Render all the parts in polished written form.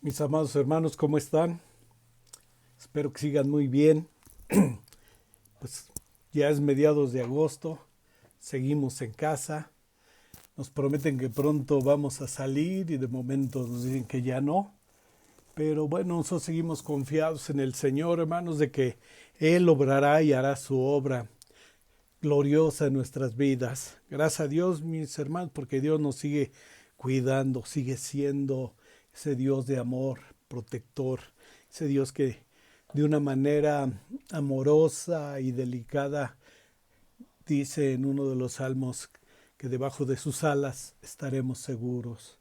Mis amados hermanos, ¿cómo están? Espero que sigan muy bien. Pues ya es mediados de agosto, seguimos en casa, nos prometen que pronto vamos a salir y de momento nos dicen que ya no. Pero bueno, nosotros seguimos confiados en el Señor, hermanos, de que Él obrará y hará su obra gloriosa en nuestras vidas. Gracias a Dios, mis hermanos, porque Dios nos sigue cuidando, sigue siendo ese Dios de amor, protector, ese Dios que de una manera amorosa y delicada dice en uno de los salmos que debajo de sus alas estaremos seguros.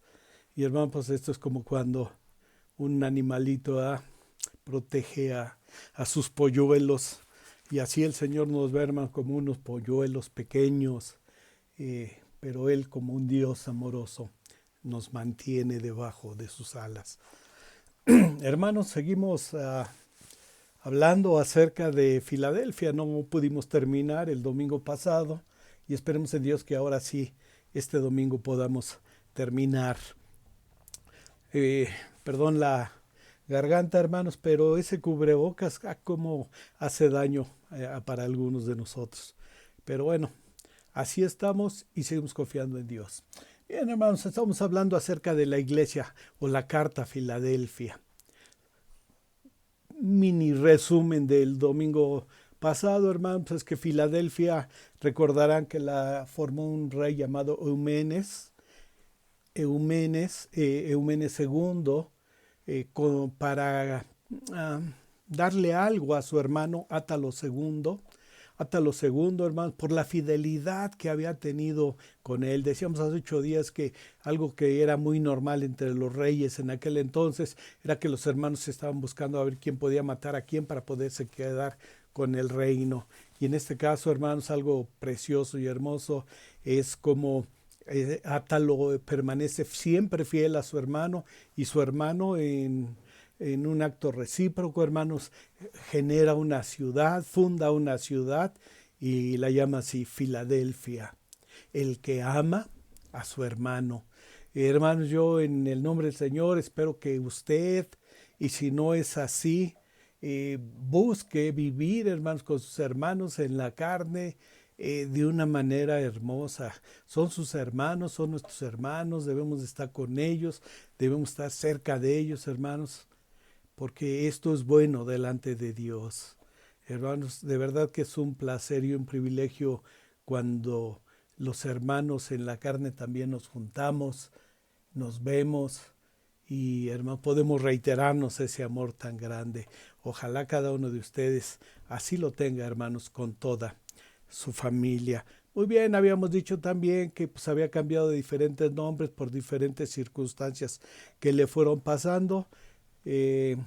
Y hermano, pues esto es como cuando un animalito protege a sus polluelos. Y así el Señor nos ve, hermano, como unos polluelos pequeños, pero Él como un Dios amoroso nos mantiene debajo de sus alas. Hermanos, seguimos hablando acerca de Filadelfia. No pudimos terminar el domingo pasado y esperemos en Dios que ahora sí, este domingo podamos terminar. Perdón la garganta, hermanos, pero ese cubrebocas como hace daño para algunos de nosotros. Pero bueno, así estamos y seguimos confiando en Dios. Bien, hermanos, estamos hablando acerca de la iglesia o la carta a Filadelfia. Mini resumen del domingo pasado, hermanos, es que Filadelfia, recordarán que la formó un rey llamado Eumenes II, para ah, darle algo a su hermano Átalo segundo, hermanos, por la fidelidad que había tenido con él. Decíamos hace 8 días que algo que era muy normal entre los reyes en aquel entonces era que los hermanos estaban buscando a ver quién podía matar a quién para poderse quedar con el reino. Y en este caso, hermanos, algo precioso y hermoso es como Átalo permanece siempre fiel a su hermano y su hermano en un acto recíproco, hermanos, genera una ciudad, funda una ciudad y la llama así Filadelfia, el que ama a su hermano. Hermanos, yo en el nombre del Señor espero que usted, y si no es así, busque vivir, hermanos, con sus hermanos en la carne, de una manera hermosa. Son sus hermanos, son nuestros hermanos, debemos estar con ellos, debemos estar cerca de ellos, hermanos, porque esto es bueno delante de Dios. Hermanos, de verdad que es un placer y un privilegio cuando los hermanos en la carne también nos juntamos, nos vemos y hermano, podemos reiterarnos ese amor tan grande. Ojalá cada uno de ustedes así lo tenga, hermanos, con toda su familia. Muy bien, habíamos dicho también que pues había cambiado de diferentes nombres por diferentes circunstancias que le fueron pasando. Eh,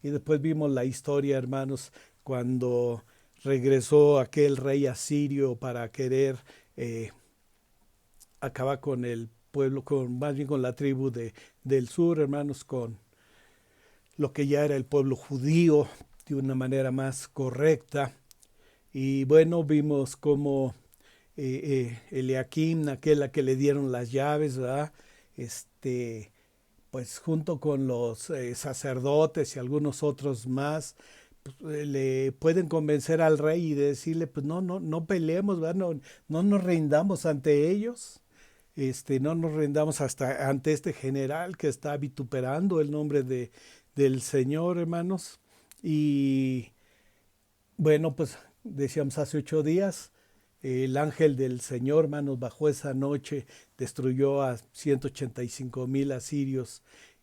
y después vimos la historia, hermanos, cuando regresó aquel rey asirio para querer eh, acabar con el pueblo, más bien con la tribu del sur, hermanos, con lo que ya era el pueblo judío de una manera más correcta. Y bueno, vimos cómo Eliakim, aquel a que le dieron las llaves, ¿verdad? Pues junto con los sacerdotes y algunos otros más, pues, le pueden convencer al rey y decirle, pues no peleemos, ¿verdad? No nos rindamos ante ellos, no nos rindamos hasta ante este general que está vituperando el nombre del Señor, hermanos. Y bueno, pues decíamos hace 8 días, el ángel del Señor, hermanos, bajó esa noche, destruyó a 185,000 asirios.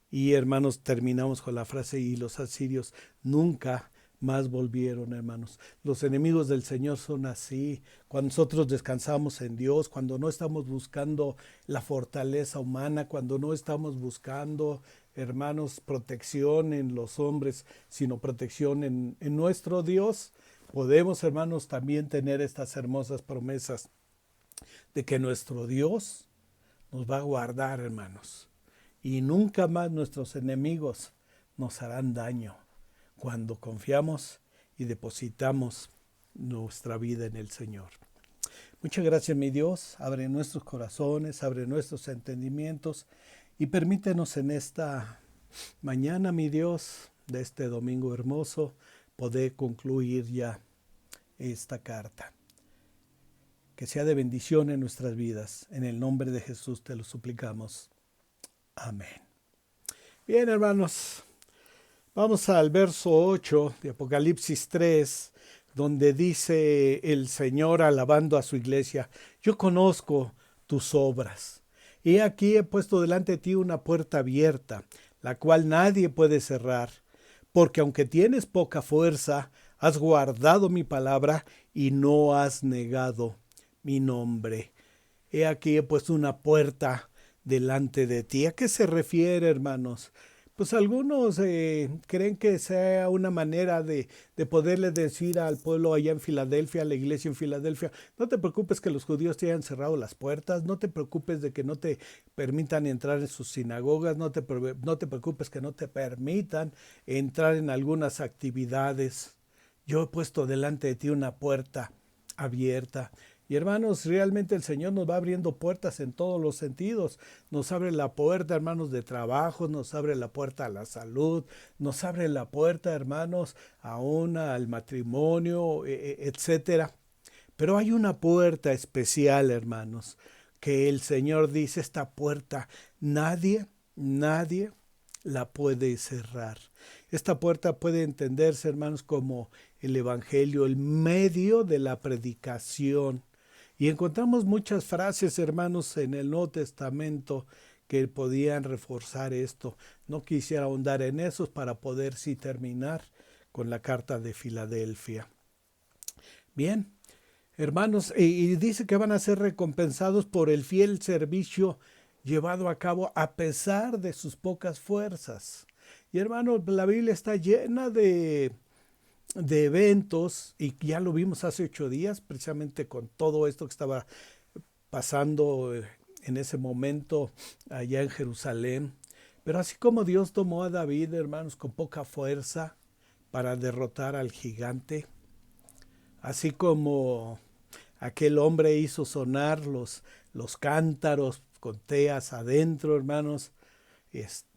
Y hermanos, terminamos con la frase, y los asirios nunca más volvieron, hermanos. Los enemigos del Señor son así. Cuando nosotros descansamos en Dios, cuando no estamos buscando la fortaleza humana, cuando no estamos buscando, hermanos, protección en los hombres, sino protección en nuestro Dios, podemos, hermanos, también tener estas hermosas promesas de que nuestro Dios nos va a guardar, hermanos. Y nunca más nuestros enemigos nos harán daño cuando confiamos y depositamos nuestra vida en el Señor. Muchas gracias, mi Dios. Abre nuestros corazones, abre nuestros entendimientos y permítenos en esta mañana, mi Dios, de este domingo hermoso, poder concluir ya esta carta. Que sea de bendición en nuestras vidas. En el nombre de Jesús te lo suplicamos. Amén. Bien, hermanos, vamos al verso 8 de Apocalipsis 3, donde dice el Señor alabando a su iglesia: yo conozco tus obras. Y aquí he puesto delante de ti una puerta abierta, la cual nadie puede cerrar, porque aunque tienes poca fuerza, has guardado mi palabra y no has negado mi nombre. He aquí he puesto una puerta delante de ti. ¿A qué se refiere, hermanos? Pues algunos creen que sea una manera de poderle decir al pueblo allá en Filadelfia, a la iglesia en Filadelfia: no te preocupes que los judíos te hayan cerrado las puertas, no te preocupes de que no te permitan entrar en sus sinagogas, no te preocupes que no te permitan entrar en algunas actividades. Yo he puesto delante de ti una puerta abierta. Y hermanos, realmente el Señor nos va abriendo puertas en todos los sentidos. Nos abre la puerta, hermanos, de trabajo, nos abre la puerta a la salud, nos abre la puerta, hermanos, aún al matrimonio, etcétera. Pero hay una puerta especial, hermanos, que el Señor dice: esta puerta nadie la puede cerrar. Esta puerta puede entenderse, hermanos, como el Evangelio, el medio de la predicación. Y encontramos muchas frases, hermanos, en el Nuevo Testamento que podían reforzar esto. No quisiera ahondar en esos para poder sí terminar con la carta de Filadelfia. Bien, hermanos, y dice que van a ser recompensados por el fiel servicio llevado a cabo a pesar de sus pocas fuerzas. Y hermanos, la Biblia está llena de eventos, y ya lo vimos hace 8 días, precisamente con todo esto que estaba pasando en ese momento allá en Jerusalén. Pero así como Dios tomó a David, hermanos, con poca fuerza para derrotar al gigante, así como aquel hombre hizo sonar los cántaros con teas adentro, hermanos,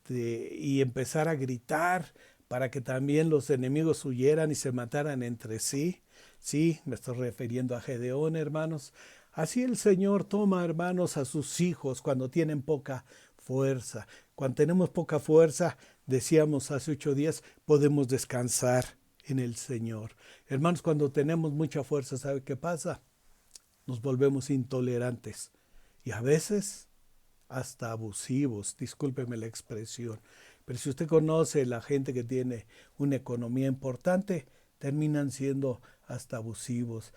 y empezar a gritar para que también los enemigos huyeran y se mataran entre sí. Sí, me estoy refiriendo a Gedeón, hermanos. Así el Señor toma, hermanos, a sus hijos cuando tienen poca fuerza. Cuando tenemos poca fuerza, decíamos hace 8 días, podemos descansar en el Señor. Hermanos, cuando tenemos mucha fuerza, ¿sabe qué pasa? Nos volvemos intolerantes y a veces hasta abusivos, discúlpeme la expresión. Pero si usted conoce la gente que tiene una economía importante, terminan siendo hasta abusivos,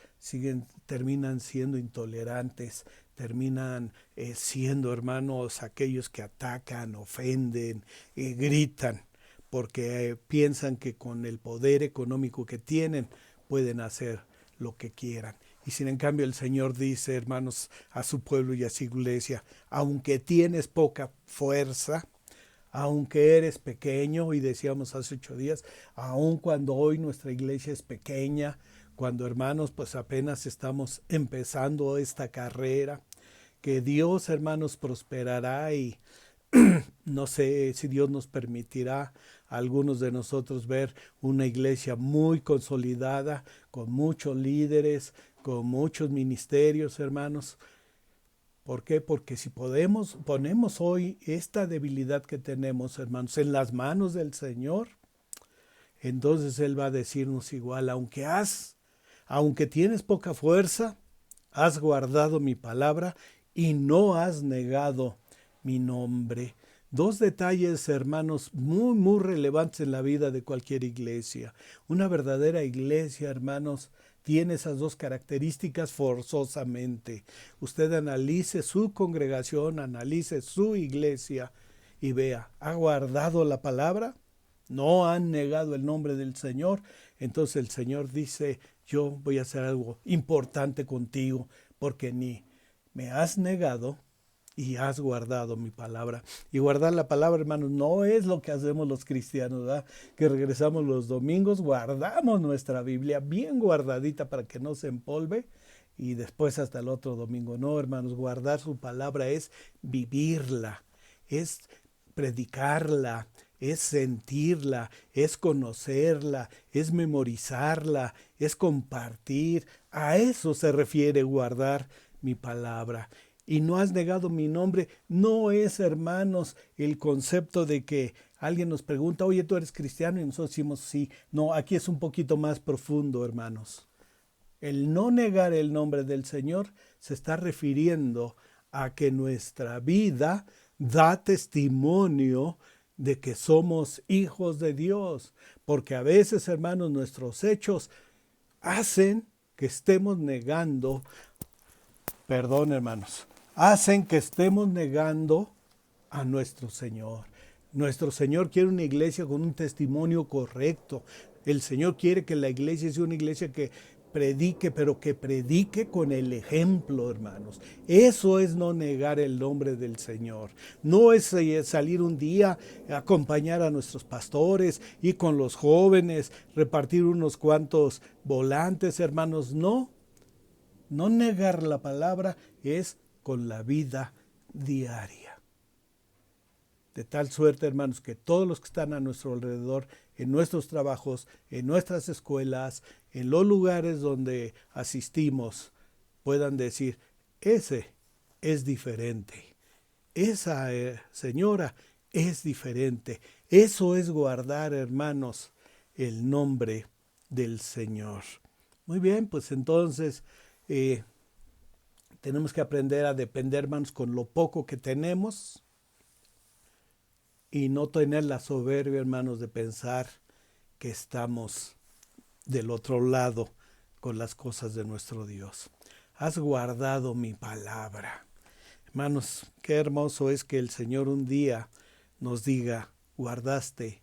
terminan siendo intolerantes, terminan siendo, hermanos, aquellos que atacan, ofenden, gritan, porque piensan que con el poder económico que tienen pueden hacer lo que quieran. Y sin en cambio el Señor dice, hermanos, a su pueblo y a su iglesia: aunque tienes poca fuerza, aunque eres pequeño, y decíamos hace 8 días, aun cuando hoy nuestra iglesia es pequeña, cuando, hermanos, pues apenas estamos empezando esta carrera, que Dios, hermanos, prosperará, y no sé si Dios nos permitirá a algunos de nosotros ver una iglesia muy consolidada, con muchos líderes, con muchos ministerios, hermanos. ¿Por qué? Porque si ponemos hoy esta debilidad que tenemos, hermanos, en las manos del Señor, entonces Él va a decirnos igual: aunque tienes poca fuerza, has guardado mi palabra y no has negado mi nombre. Dos detalles, hermanos, muy relevantes en la vida de cualquier iglesia. Una verdadera iglesia, hermanos, tiene esas dos características forzosamente. Usted analice su congregación, analice su iglesia y vea: ¿ha guardado la palabra? ¿No han negado el nombre del Señor? Entonces el Señor dice: yo voy a hacer algo importante contigo, porque ni me has negado y has guardado mi palabra. Y guardar la palabra, hermanos, no es lo que hacemos los cristianos, ¿verdad? Que regresamos los domingos, guardamos nuestra Biblia bien guardadita para que no se empolve, y después hasta el otro domingo. No, hermanos, guardar su palabra es vivirla, es predicarla, es sentirla, es conocerla, es memorizarla, es compartir. A eso se refiere guardar mi palabra. Y no has negado mi nombre. No es, hermanos, el concepto de que alguien nos pregunta, oye, ¿tú eres cristiano? Y nosotros decimos sí. No, aquí es un poquito más profundo, hermanos. El no negar el nombre del Señor se está refiriendo a que nuestra vida da testimonio de que somos hijos de Dios. Porque a veces, hermanos, nuestros hechos hacen que estemos negando, perdón, hermanos, hacen que estemos negando a nuestro Señor. Nuestro Señor quiere una iglesia con un testimonio correcto. El Señor quiere que la iglesia sea una iglesia que predique, pero que predique con el ejemplo, hermanos. Eso es no negar el nombre del Señor. No es salir un día a acompañar a nuestros pastores y con los jóvenes, repartir unos cuantos volantes, hermanos. No. No negar la palabra es con la vida diaria. De tal suerte, hermanos, que todos los que están a nuestro alrededor, en nuestros trabajos, en nuestras escuelas, en los lugares donde asistimos, puedan decir, ese es diferente. Esa señora es diferente. Eso es guardar, hermanos, el nombre del Señor. Muy bien, pues entonces tenemos que aprender a depender, hermanos, con lo poco que tenemos y no tener la soberbia, hermanos, de pensar que estamos del otro lado con las cosas de nuestro Dios. Has guardado mi palabra. Hermanos, qué hermoso es que el Señor un día nos diga, guardaste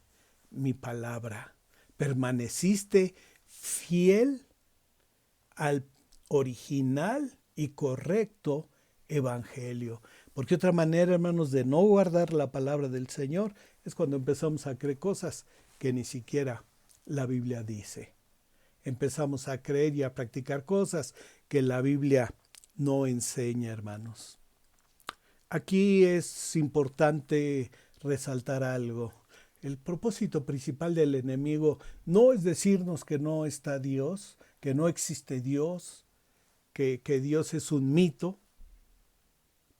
mi palabra, permaneciste fiel al original y correcto evangelio. Porque otra manera, hermanos, de no guardar la palabra del Señor es cuando empezamos a creer cosas que ni siquiera la Biblia dice. Empezamos a creer y a practicar cosas que la Biblia no enseña, hermanos. Aquí es importante resaltar algo. El propósito principal del enemigo no es decirnos que no está Dios, que no existe Dios, que Dios es un mito,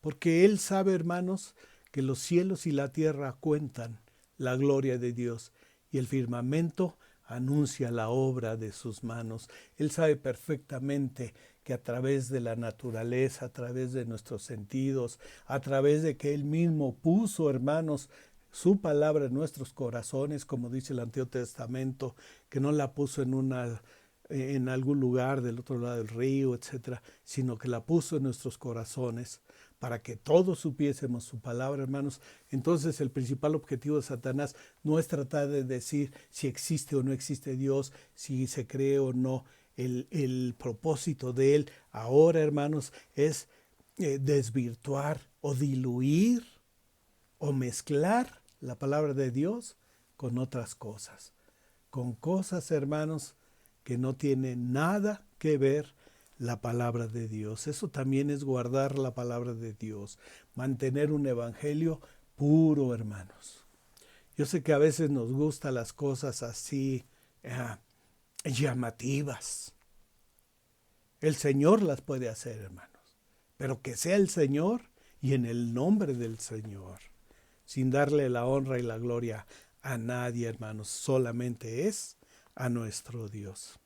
porque Él sabe, hermanos, que los cielos y la tierra cuentan la gloria de Dios y el firmamento anuncia la obra de sus manos. Él sabe perfectamente que a través de la naturaleza, a través de nuestros sentidos, a través de que Él mismo puso, hermanos, su palabra en nuestros corazones, como dice el Antiguo Testamento, que no la puso en algún lugar del otro lado del río, etcétera, sino que la puso en nuestros corazones para que todos supiésemos su palabra, hermanos. Entonces el principal objetivo de Satanás no es tratar de decir si existe o no existe Dios, si se cree o no. El propósito de él ahora, hermanos, es desvirtuar o diluir o mezclar la palabra de Dios con otras cosas. Con cosas, hermanos, que no tienen nada que ver la palabra de Dios. Eso también es guardar la palabra de Dios, mantener un evangelio puro, hermanos. Yo sé que a veces nos gustan las cosas así llamativas. El Señor las puede hacer, hermanos, pero que sea el Señor y en el nombre del Señor, sin darle la honra y la gloria a nadie, hermanos, solamente es a nuestro Dios.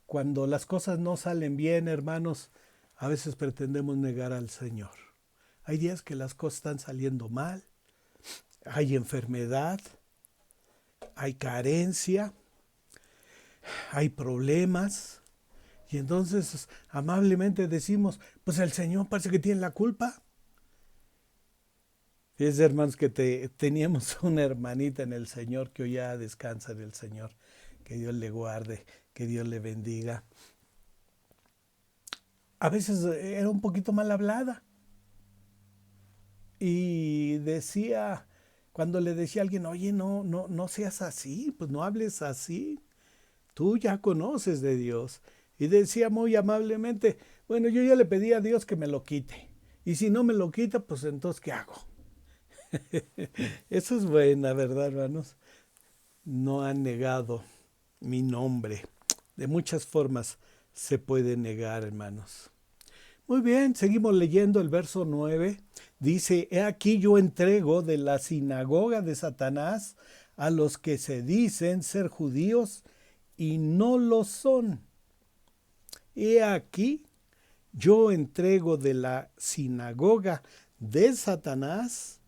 Cuando las cosas no salen bien, hermanos, a veces pretendemos negar al Señor. Hay días que las cosas están saliendo mal, hay enfermedad, hay carencia, hay problemas, y entonces amablemente decimos, pues el Señor parece que tiene la culpa. Fíjense, hermanos, que teníamos una hermanita en el Señor que hoy ya descansa en el Señor. Que Dios le guarde, que Dios le bendiga. A veces era un poquito mal hablada. Y decía, cuando le decía a alguien, oye, no seas así, pues no hables así. Tú ya conoces de Dios. Y decía muy amablemente, bueno, yo ya le pedí a Dios que me lo quite. Y si no me lo quita, pues entonces, ¿qué hago? Eso es buena, ¿verdad, hermanos? No han negado mi nombre. De muchas formas se puede negar, hermanos. Muy bien, seguimos leyendo el verso 9. Dice, he aquí yo entrego de la sinagoga de Satanás a los que se dicen ser judíos y no lo son. He aquí yo entrego de la sinagoga de Satanás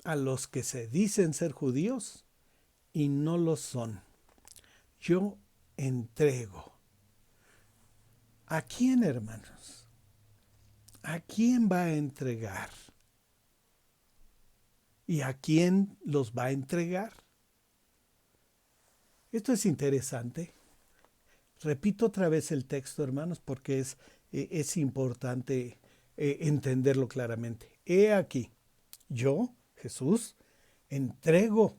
a los que se dicen ser judíos y no lo son. Yo entrego. ¿A quién, hermanos? ¿A quién va a entregar? ¿Y a quién los va a entregar? Esto es interesante. Repito otra vez el texto, hermanos, porque es importante entenderlo claramente. He aquí, yo, Jesús, entrego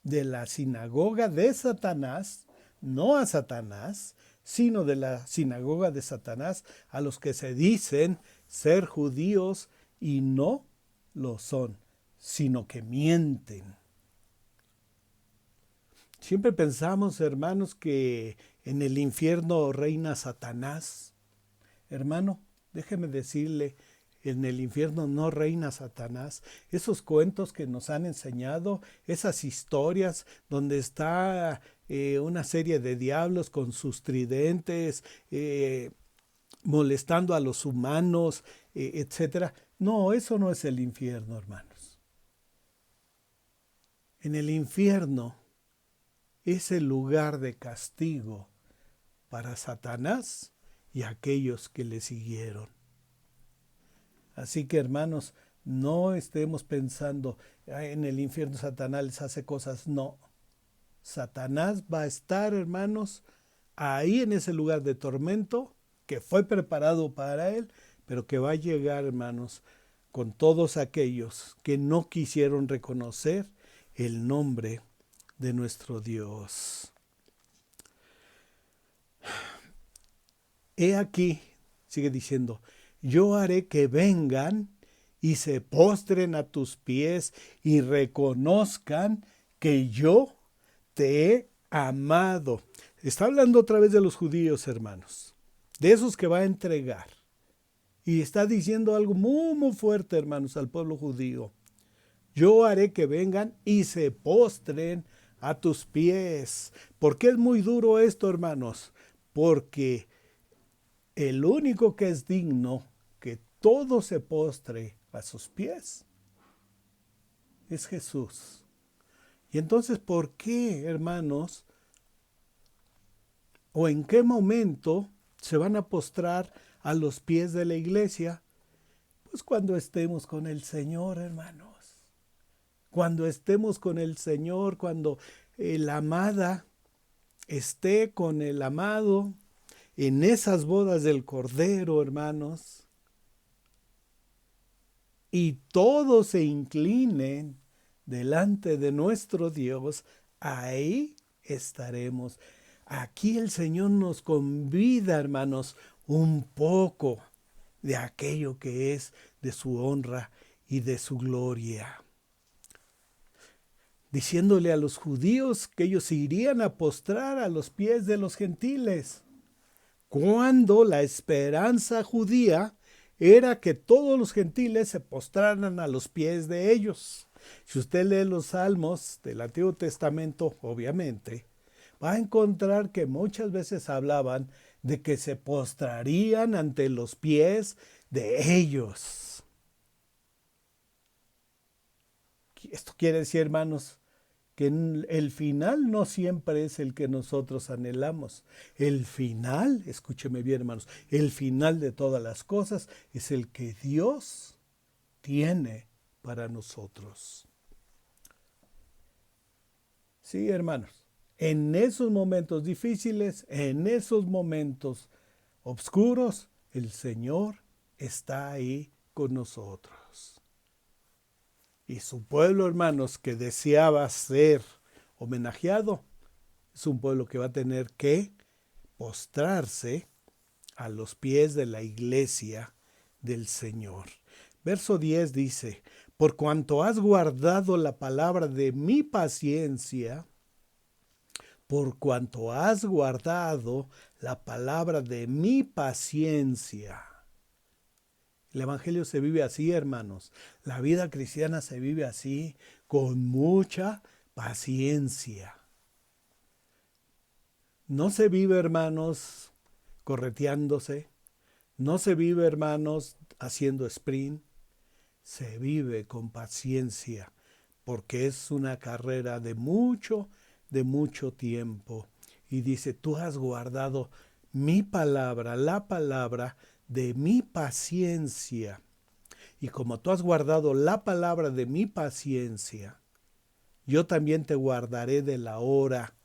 de la sinagoga de Satanás, no a Satanás, sino de la sinagoga de Satanás, a los que se dicen ser judíos y no lo son, sino que mienten. Siempre pensamos, hermanos, que en el infierno reina Satanás. Hermano, déjeme decirle, en el infierno no reina Satanás. Esos cuentos que nos han enseñado, esas historias donde está una serie de diablos con sus tridentes, molestando a los humanos, etcétera. No, eso no es el infierno, hermanos. En el infierno es el lugar de castigo para Satanás y aquellos que le siguieron. Así que, hermanos, no estemos pensando en el infierno Satanás les hace cosas. No. Satanás va a estar, hermanos, ahí en ese lugar de tormento que fue preparado para él, pero que va a llegar, hermanos, con todos aquellos que no quisieron reconocer el nombre de nuestro Dios. He aquí, sigue diciendo, yo haré que vengan y se postren a tus pies y reconozcan que yo te he amado. Está hablando otra vez de los judíos, hermanos, de esos que va a entregar. Y está diciendo algo muy, muy fuerte, hermanos, al pueblo judío. Yo haré que vengan y se postren a tus pies. ¿Por qué es muy duro esto, hermanos? Porque el único que es digno que todo se postre a sus pies es Jesús. Y entonces, ¿por qué, hermanos? ¿O en qué momento se van a postrar a los pies de la iglesia? Pues cuando estemos con el Señor, hermanos. Cuando estemos con el Señor, cuando la amada esté con el amado en esas bodas del Cordero, hermanos, y todos se inclinen delante de nuestro Dios, ahí estaremos. Aquí el Señor nos convida, hermanos, un poco de aquello que es de su honra y de su gloria, diciéndole a los judíos que ellos se irían a postrar a los pies de los gentiles, cuando la esperanza judía era que todos los gentiles se postraran a los pies de ellos. Si usted lee los salmos del Antiguo Testamento, obviamente, va a encontrar que muchas veces hablaban de que se postrarían ante los pies de ellos. Esto quiere decir, hermanos, que el final no siempre es el que nosotros anhelamos. El final, escúcheme bien, hermanos, el final de todas las cosas es el que Dios tiene para nosotros. Sí, hermanos, en esos momentos difíciles, en esos momentos oscuros, el Señor está ahí con nosotros. Y su pueblo, hermanos, que deseaba ser homenajeado, es un pueblo que va a tener que postrarse a los pies de la iglesia del Señor. Verso 10 dice, por cuanto has guardado la palabra de mi paciencia, por cuanto has guardado la palabra de mi paciencia. El evangelio se vive así, hermanos. La vida cristiana se vive así, con mucha paciencia. No se vive, hermanos, correteándose. No se vive, hermanos, haciendo sprint. Se vive con paciencia, porque es una carrera de mucho tiempo. Y dice, tú has guardado mi palabra, la palabra de mi paciencia. Y como tú has guardado la palabra de mi paciencia, yo también te guardaré de la hora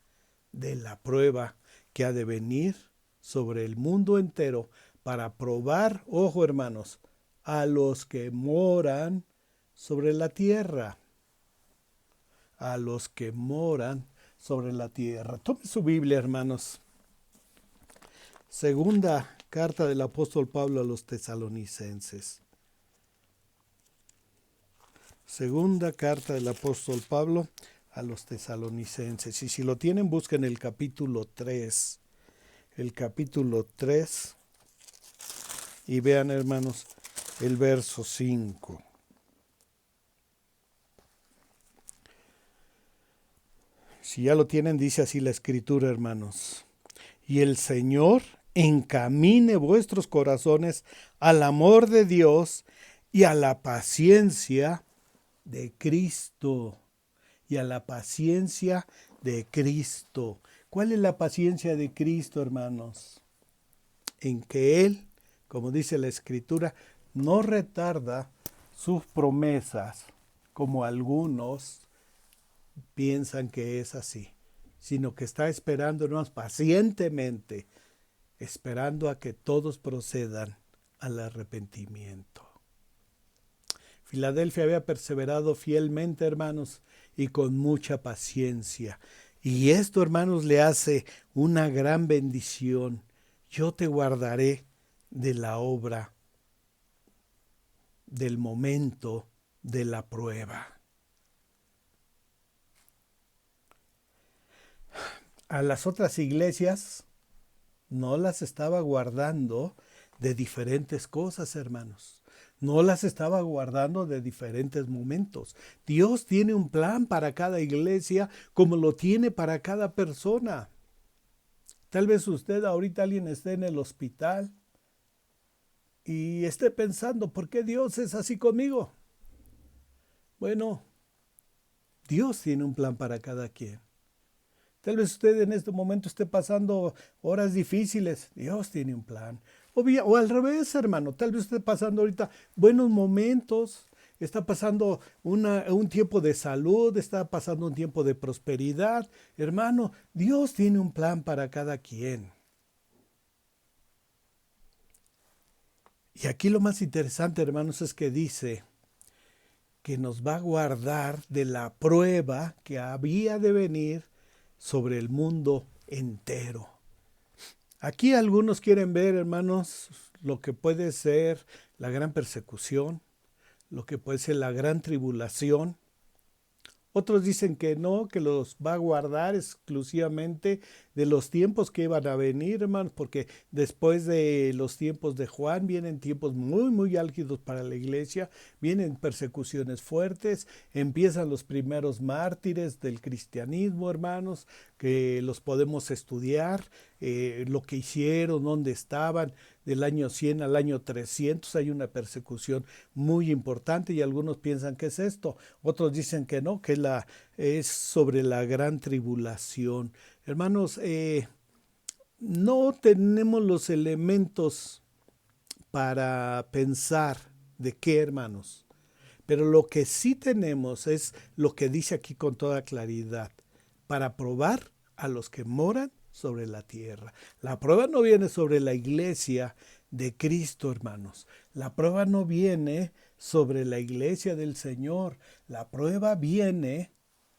de la prueba que ha de venir sobre el mundo entero para probar, ojo hermanos, a los que moran sobre la tierra. A los que moran sobre la tierra. Tome su Biblia, hermanos. Segunda carta del apóstol Pablo a los tesalonicenses. Segunda carta del apóstol Pablo a los tesalonicenses. Y si lo tienen, busquen el capítulo 3. El capítulo 3. Y vean, hermanos, el verso 5. Si ya lo tienen, dice así la escritura, hermanos. Y el Señor encamine vuestros corazones al amor de Dios y a la paciencia de Cristo. Y a la paciencia de Cristo. ¿Cuál es la paciencia de Cristo, hermanos? En que Él, como dice la Escritura, no retarda sus promesas, como algunos piensan que es así, sino que está esperándonos pacientemente, esperando a que todos procedan al arrepentimiento. Filadelfia había perseverado fielmente, hermanos, y con mucha paciencia. Y esto, hermanos, le hace una gran bendición. Yo te guardaré de la obra, del momento de la prueba. A las otras iglesias no las estaba guardando de diferentes cosas, hermanos. No las estaba guardando de diferentes momentos. Dios tiene un plan para cada iglesia como lo tiene para cada persona. Tal vez usted ahorita alguien esté en el hospital y esté pensando, ¿por qué Dios es así conmigo? Bueno, Dios tiene un plan para cada quien. Tal vez usted en este momento esté pasando horas difíciles. Dios tiene un plan. O al revés, hermano. Tal vez esté pasando ahorita buenos momentos. Está pasando un tiempo de salud. Está pasando un tiempo de prosperidad. Hermano, Dios tiene un plan para cada quien. Y aquí lo más interesante, hermanos, es que dice que nos va a guardar de la prueba que había de venir sobre el mundo entero. Aquí algunos quieren ver, hermanos, lo que puede ser la gran persecución, lo que puede ser la gran tribulación. Otros dicen que no, que los va a guardar exclusivamente de los tiempos que iban a venir, hermanos, porque después de los tiempos de Juan vienen tiempos muy álgidos para la iglesia, vienen persecuciones fuertes, empiezan los primeros mártires del cristianismo, hermanos, que los podemos estudiar, lo que hicieron, dónde estaban. Del año 100 al año 300 hay una persecución muy importante y algunos piensan que es esto, otros dicen que no, que es sobre la gran tribulación. Hermanos, no tenemos los elementos para pensar de qué, hermanos, pero lo que sí tenemos es lo que dice aquí con toda claridad, para probar a los que moran sobre la tierra. La prueba no viene sobre la iglesia de Cristo, hermanos. La prueba no viene sobre la iglesia del Señor. La prueba viene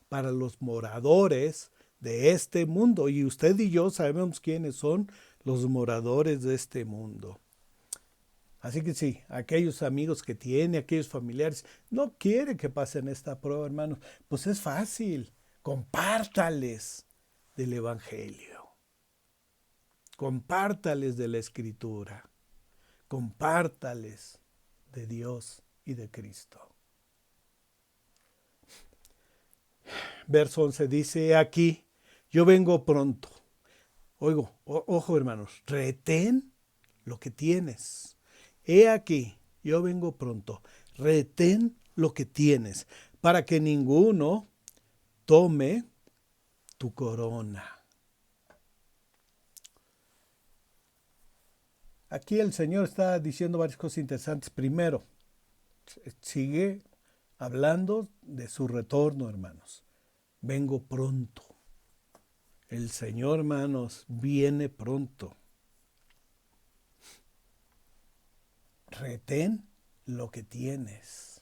para los moradores de este mundo. Y usted y yo sabemos quiénes son los moradores de este mundo. Así que sí, aquellos amigos que tiene, aquellos familiares, no quiere que pasen esta prueba, hermanos, pues es fácil, compártales del Evangelio, compártales de la Escritura, compártales de Dios y de Cristo. Verso 11 dice, aquí, yo vengo pronto. Ojo hermanos, retén lo que tienes. He aquí, yo vengo pronto. Retén lo que tienes, para que ninguno tome tu corona. Aquí el Señor está diciendo varias cosas interesantes. Primero, sigue hablando de su retorno, hermanos. Vengo pronto. El Señor, hermanos, viene pronto. Retén lo que tienes.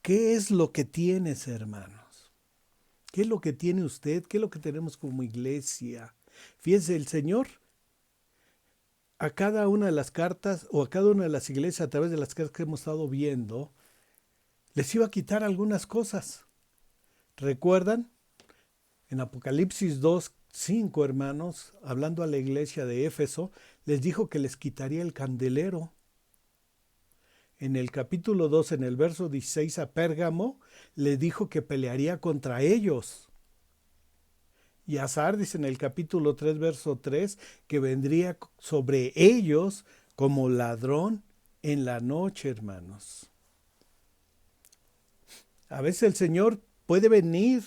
¿Qué es lo que tienes, hermanos? ¿Qué es lo que tiene usted? ¿Qué es lo que tenemos como iglesia? Fíjense, el Señor a cada una de las cartas o a cada una de las iglesias a través de las cartas que hemos estado viendo, les iba a quitar algunas cosas. ¿Recuerdan? En Apocalipsis 2:5, hermanos, hablando a la iglesia de Éfeso, les dijo que les quitaría el candelero. En el capítulo 2, en el verso 16 a Pérgamo, le dijo que pelearía contra ellos. Y a Sardis en el capítulo 3, verso 3, que vendría sobre ellos como ladrón en la noche, hermanos. A veces el Señor puede venir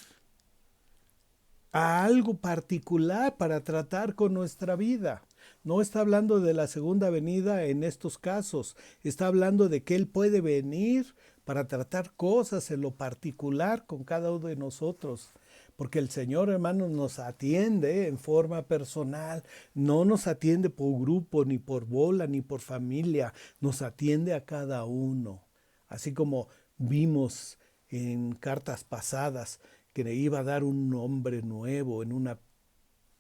a algo particular para tratar con nuestra vida. No está hablando de la segunda venida en estos casos, está hablando de que Él puede venir para tratar cosas en lo particular con cada uno de nosotros. Porque el Señor, hermanos, nos atiende en forma personal, no nos atiende por grupo, ni por bola, ni por familia, nos atiende a cada uno. Así como vimos en cartas pasadas que le iba a dar un nombre nuevo en una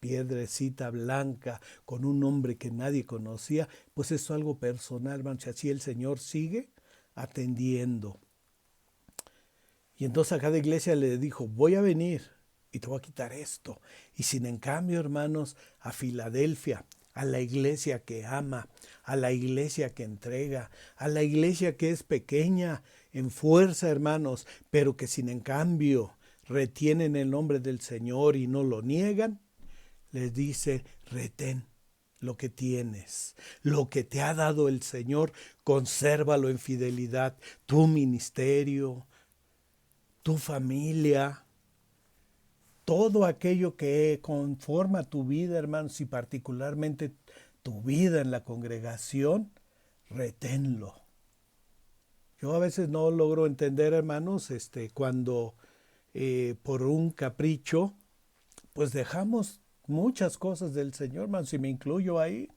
piedrecita blanca con un nombre que nadie conocía, pues eso es algo personal, hermanos. Así el Señor sigue atendiendo. Y entonces a cada iglesia le dijo, voy a venir y te voy a quitar esto. Y sin en cambio, hermanos, a Filadelfia, a la iglesia que ama, a la iglesia que entrega, a la iglesia que es pequeña en fuerza, hermanos, pero que sin en cambio retienen el nombre del Señor y no lo niegan, les dice, retén lo que tienes, lo que te ha dado el Señor, consérvalo en fidelidad, tu ministerio, tu familia, todo aquello que conforma tu vida, hermanos, y particularmente tu vida en la congregación, reténlo. Yo a veces no logro entender, hermanos, cuando por un capricho, pues dejamos muchas cosas del Señor, hermanos, si me incluyo ahí.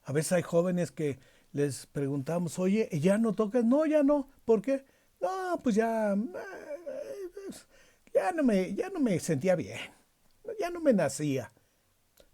A veces hay jóvenes que les preguntamos, oye, ¿ya no tocas? No, ya no. ¿Por qué? No, pues ya no me sentía bien, ya no me nacía.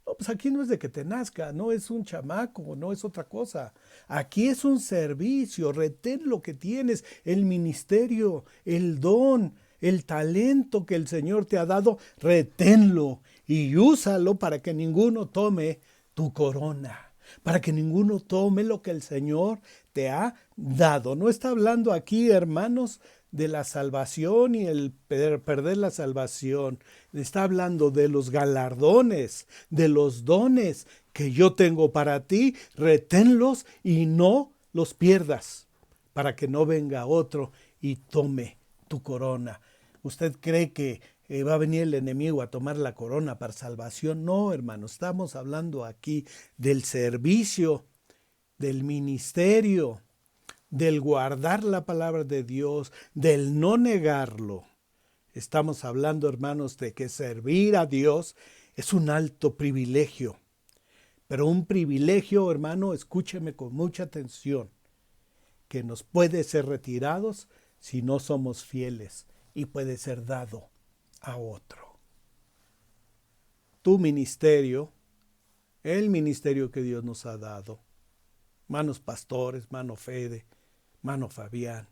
No, pues aquí no es de que te nazca, no es un chamaco, no es otra cosa. Aquí es un servicio, retén lo que tienes, el ministerio, el don, el talento que el Señor te ha dado, reténlo y úsalo para que ninguno tome tu corona, para que ninguno tome lo que el Señor te ha dado. No está hablando aquí, hermanos, de la salvación y el perder la salvación. Está hablando de los galardones, de los dones que yo tengo para ti. Reténlos y no los pierdas, para que no venga otro y tome tu corona. ¿Usted cree que va a venir el enemigo a tomar la corona para salvación? No, hermano, estamos hablando aquí del servicio, del ministerio, del guardar la palabra de Dios, del no negarlo. Estamos hablando, hermanos, de que servir a Dios es un alto privilegio. Pero un privilegio, hermano, escúcheme con mucha atención, que nos puede ser retirados si no somos fieles y puede ser dado a otro. Tu ministerio, el ministerio que Dios nos ha dado, Hermanos pastores, hermano Fede, hermano Fabián,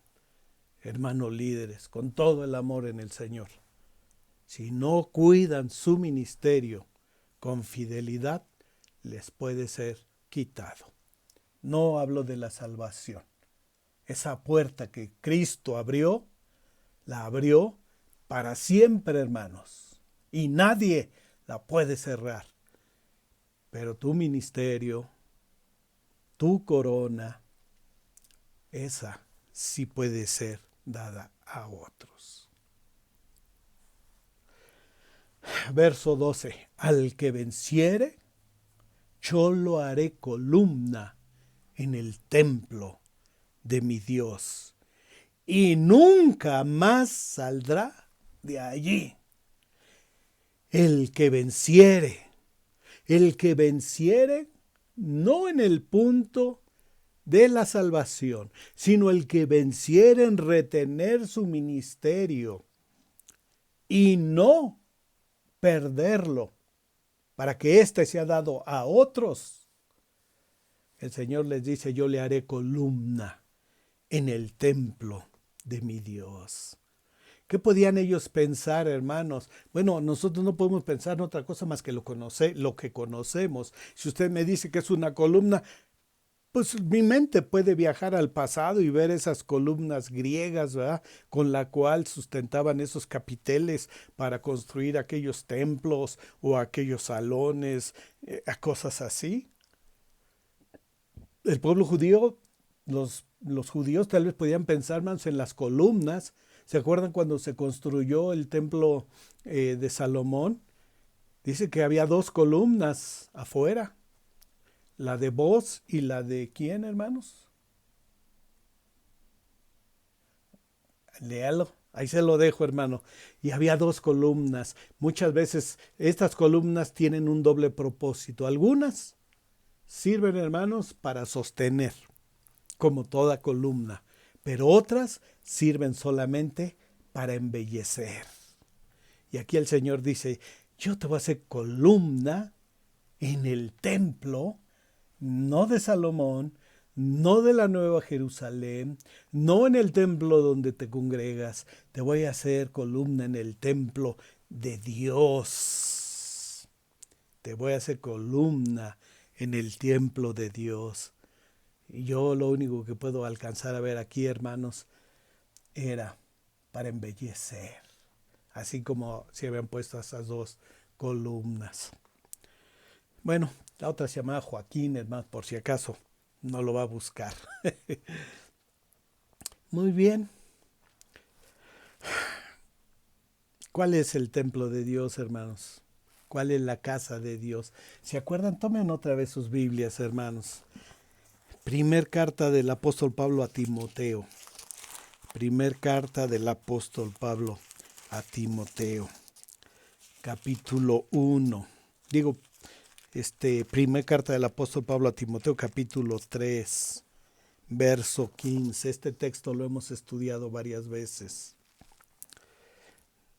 hermanos líderes, con todo el amor en el Señor. Si no cuidan su ministerio con fidelidad, les puede ser quitado. No hablo de la salvación. Esa puerta que Cristo abrió, la abrió para siempre, hermanos. Y nadie la puede cerrar. Pero tu ministerio, tu corona, esa sí puede ser dada a otros. Verso 12. Al que venciere, yo lo haré columna en el templo de mi Dios, y nunca más saldrá de allí. El que venciere, no en el punto de la salvación, sino el que venciere en retener su ministerio y no perderlo, para que éste sea dado a otros. El Señor les dice, yo le haré columna en el templo de mi Dios. ¿Qué podían ellos pensar, hermanos? Bueno, nosotros no podemos pensar en otra cosa más que lo que conocemos. Si usted me dice que es una columna, pues mi mente puede viajar al pasado y ver esas columnas griegas, ¿verdad? Con la cual sustentaban esos capiteles para construir aquellos templos o aquellos salones, cosas así. El pueblo judío, los judíos tal vez podían pensar más en las columnas. ¿Se acuerdan cuando se construyó el templo de Salomón? Dice que había 2 columnas afuera. La de Boz y la de ¿quién, hermanos? Léalo. Ahí se lo dejo, hermano. Y había 2 columnas. Muchas veces estas columnas tienen un doble propósito. Algunas sirven, hermanos, para sostener, como toda columna. Pero otras sirven solamente para embellecer. Y aquí el Señor dice, yo te voy a hacer columna en el templo, no de Salomón, no de la Nueva Jerusalén, no en el templo donde te congregas, te voy a hacer columna en el templo de Dios. Te voy a hacer columna en el templo de Dios. Y yo lo único que puedo alcanzar a ver aquí, hermanos, era para embellecer, así como se habían puesto esas 2 columnas. Bueno, la otra se llamaba Joaquín, hermano, por si acaso no lo va a buscar. Muy bien. ¿Cuál es el templo de Dios, hermanos? ¿Cuál es la casa de Dios? ¿Se acuerdan? Tomen otra vez sus Biblias, hermanos. Primer carta del apóstol Pablo a Timoteo. Primer carta del apóstol Pablo a Timoteo. Capítulo 1. Primer carta del apóstol Pablo a Timoteo, capítulo 3, verso 15. Este texto lo hemos estudiado varias veces.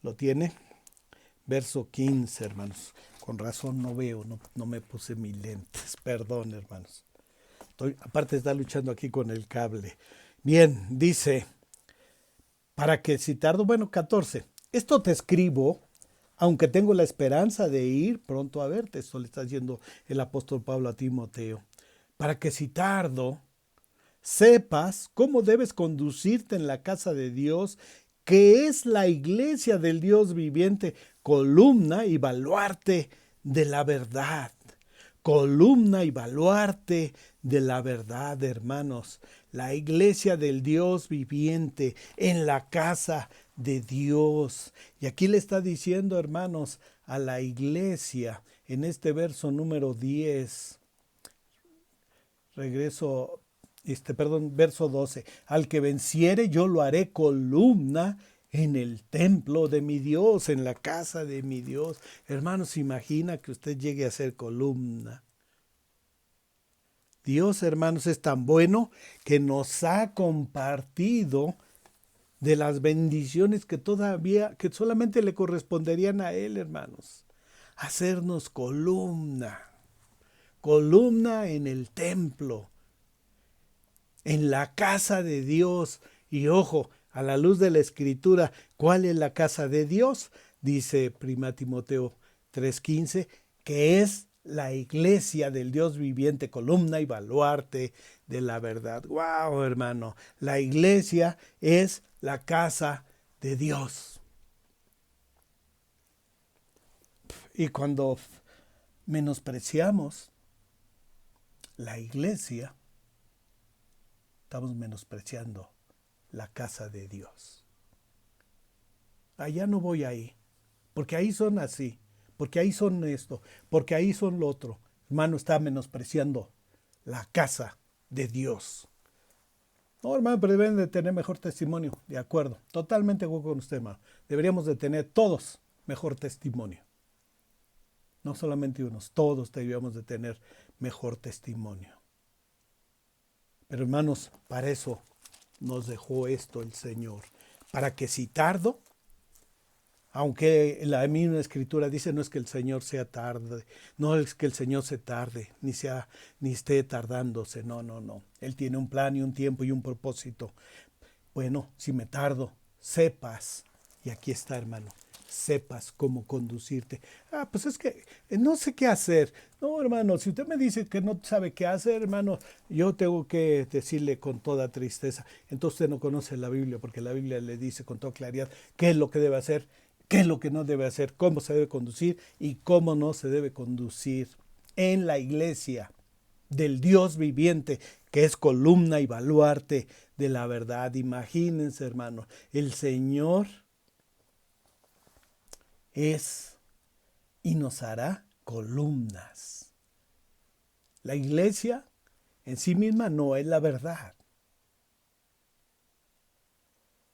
¿Lo tiene? Verso 15, hermanos. Con razón no veo, no me puse mis lentes. Perdón, hermanos. Aparte de estar luchando aquí con el cable. Bien, dice, para que si tardo, 14. Esto te escribo, aunque tengo la esperanza de ir pronto a verte. Esto le está diciendo el apóstol Pablo a Timoteo. Para que si tardo, sepas cómo debes conducirte en la casa de Dios, que es la iglesia del Dios viviente, columna y baluarte de la verdad. Columna y baluarte de la verdad, hermanos. La iglesia del Dios viviente en la casa de Dios. Y aquí le está diciendo, hermanos, a la iglesia en este verso número 10. Verso 12. Al que venciere yo lo haré columna en el templo de mi Dios, en la casa de mi Dios. Hermanos, ¿se imagina que usted llegue a ser columna? Dios, hermanos, es tan bueno que nos ha compartido de las bendiciones que solamente le corresponderían a Él, hermanos. Hacernos columna en el templo en la casa de Dios. Y ojo, a la luz de la Escritura, ¿cuál es la casa de Dios? Dice 1 Timoteo 3:15, que es la iglesia del Dios viviente, columna y baluarte de la verdad. ¡Wow, hermano! La iglesia es la casa de Dios. Y cuando menospreciamos la iglesia, estamos menospreciando la casa de Dios. Allá no voy ahí, porque ahí son así, porque ahí son esto, porque ahí son lo otro. Hermano, está menospreciando la casa de Dios. No, hermano, pero deben de tener mejor testimonio. De acuerdo, totalmente de acuerdo con usted, hermano. Deberíamos de tener todos mejor testimonio. No solamente unos, todos deberíamos de tener mejor testimonio. Pero hermanos, para eso nos dejó esto el Señor. Para que si tardo, aunque la misma Escritura dice, no es que el Señor sea tarde, no es que el Señor se tarde, ni esté tardándose, no. Él tiene un plan y un tiempo y un propósito. Bueno, si me tardo, sepas, y aquí está, hermano, sepas cómo conducirte. Pues es que no sé qué hacer. No, hermano, si usted me dice que no sabe qué hacer, hermano, yo tengo que decirle con toda tristeza. Entonces usted no conoce la Biblia, porque la Biblia le dice con toda claridad qué es lo que debe hacer, qué es lo que no debe hacer, cómo se debe conducir y cómo no se debe conducir en la iglesia del Dios viviente, que es columna y baluarte de la verdad. Imagínense, hermano, el Señor es y nos hará columnas. La iglesia en sí misma no es la verdad,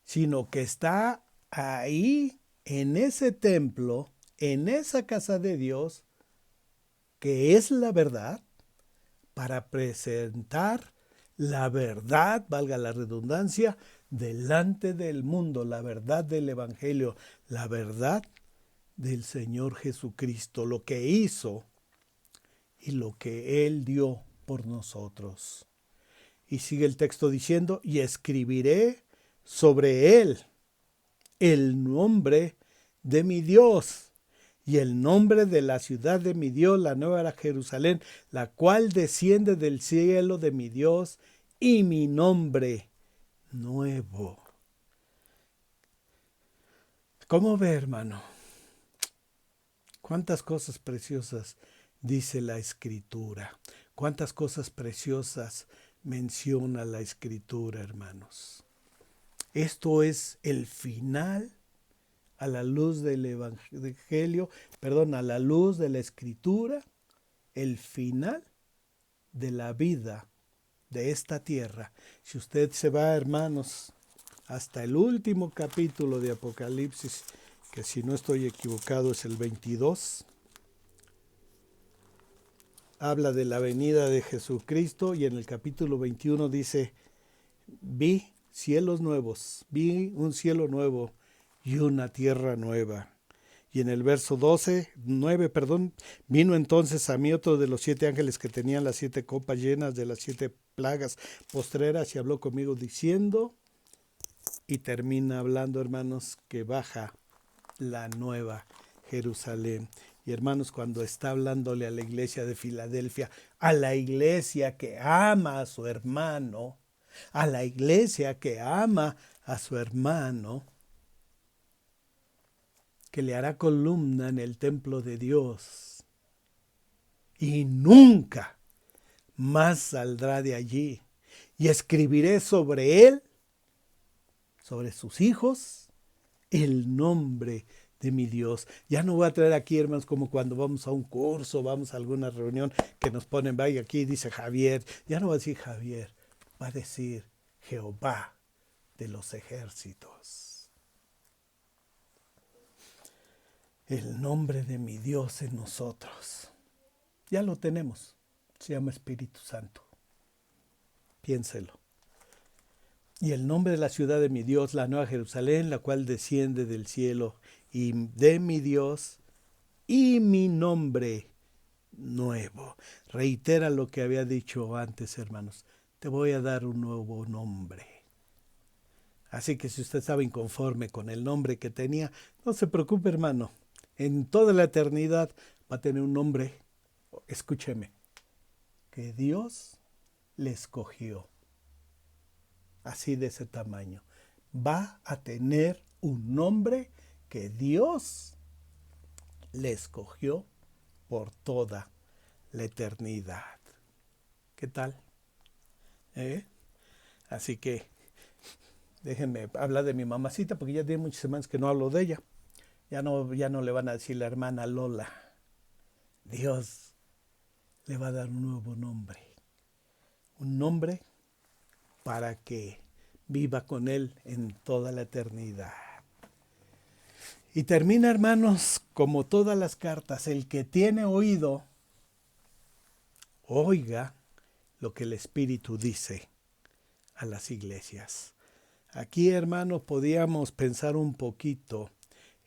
sino que está ahí en ese templo, en esa casa de Dios, que es la verdad, para presentar la verdad, valga la redundancia, delante del mundo, la verdad del Evangelio, la verdad del Señor Jesucristo, lo que hizo y lo que Él dio por nosotros. Y sigue el texto diciendo, y escribiré sobre Él el nombre de mi Dios y el nombre de la ciudad de mi Dios, la nueva Jerusalén, la cual desciende del cielo de mi Dios, y mi nombre nuevo. ¿Cómo ve, hermano? Cuántas cosas preciosas dice la Escritura. Cuántas cosas preciosas menciona la Escritura, hermanos. Esto es el final a la luz del Evangelio, a la luz de la Escritura, el final de la vida de esta tierra. Si usted se va, hermanos, hasta el último capítulo de Apocalipsis, que si no estoy equivocado es el 22, habla de la venida de Jesucristo, y en el capítulo 21 dice, vi cielos nuevos, vi un cielo nuevo y una tierra nueva. Y en el verso 9, vino entonces a mí otro de los 7 ángeles que tenían las 7 copas llenas de las 7 plagas postreras, y habló conmigo diciendo, y termina hablando, hermanos, que baja la nueva Jerusalén. Y hermanos, cuando está hablándole a la iglesia de Filadelfia, a la iglesia que ama a su hermano, a la iglesia que ama a su hermano, que le hará columna en el templo de Dios y nunca más saldrá de allí, y escribiré sobre él, sobre sus hijos, el nombre de mi Dios. Ya no voy a traer aquí, hermanos, como cuando vamos a un curso, vamos a alguna reunión que nos ponen, vaya aquí, dice Javier. Ya no va a decir Javier, va a decir Jehová de los ejércitos. El nombre de mi Dios en nosotros. Ya lo tenemos. Se llama Espíritu Santo. Piénselo. Y el nombre de la ciudad de mi Dios, la nueva Jerusalén, la cual desciende del cielo, y de mi Dios, y mi nombre nuevo. Reitera lo que había dicho antes, hermanos. te voy a dar un nuevo nombre. Así que si usted estaba inconforme con el nombre que tenía, no se preocupe, hermano. En toda la eternidad va a tener un nombre, escúcheme, que Dios le escogió. Así de ese tamaño. Va a tener un nombre que Dios le escogió por toda la eternidad. ¿Qué tal? Así que déjenme hablar de mi mamacita porque ya tiene muchas semanas que no hablo de ella. Ya no le van a decir la hermana Lola. Dios le va a dar un nuevo nombre. Un nombre para que viva con Él en toda la eternidad. Y termina, hermanos, como todas las cartas, el que tiene oído, oiga lo que el Espíritu dice a las iglesias. Aquí, hermanos, podíamos pensar un poquito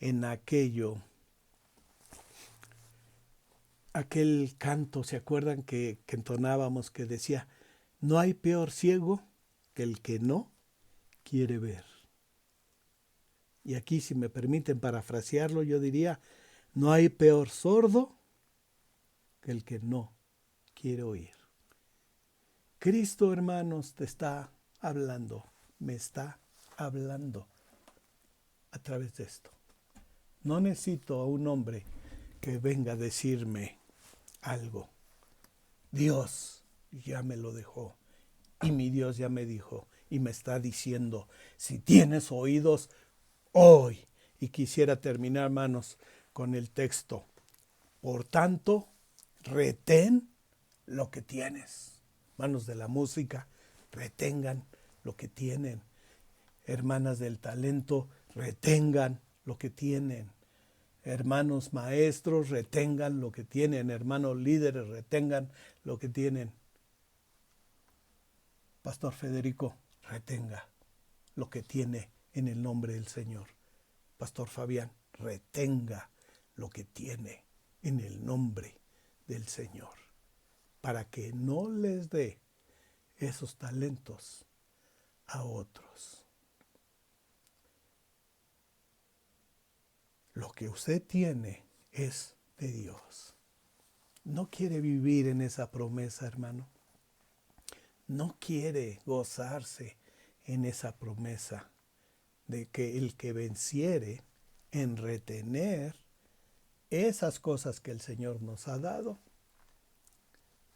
en aquel canto, ¿se acuerdan que entonábamos que decía, no hay peor ciego que el que no quiere ver? Y aquí, si me permiten parafrasearlo, yo diría, no hay peor sordo que el que no quiere oír. Cristo, hermanos, te está hablando, me está hablando a través de esto. No necesito a un hombre que venga a decirme algo. Dios ya me lo dejó y mi Dios ya me dijo y me está diciendo, si tienes oídos, hoy. Y quisiera terminar, hermanos, con el texto. Por tanto, retén lo que tienes. Manos de la música, retengan lo que tienen. Hermanas del talento, retengan lo que tienen. Hermanos maestros, retengan lo que tienen. Hermanos líderes, retengan lo que tienen. Pastor Federico, retenga lo que tiene en el nombre del Señor. Pastor Fabián, retenga lo que tiene en el nombre del Señor, para que no les dé esos talentos a otros. Lo que usted tiene es de Dios. ¿No quiere vivir en esa promesa, hermano? ¿No quiere gozarse en esa promesa de que el que venciere en retener esas cosas que el Señor nos ha dado,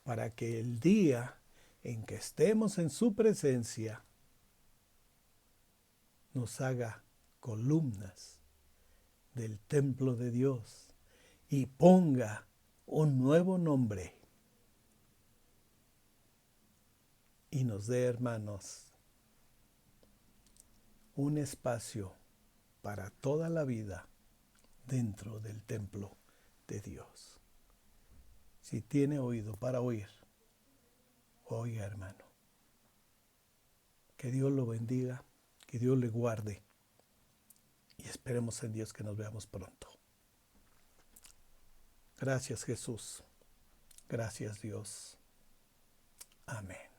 para que el día en que estemos en su presencia nos haga columnas del templo de Dios y ponga un nuevo nombre y nos dé, hermanos, un espacio para toda la vida dentro del templo de Dios? Si tiene oído para oír, oiga, hermano. Que Dios lo bendiga, que Dios le guarde y esperemos en Dios que nos veamos pronto. Gracias, Jesús. Gracias, Dios. Amén.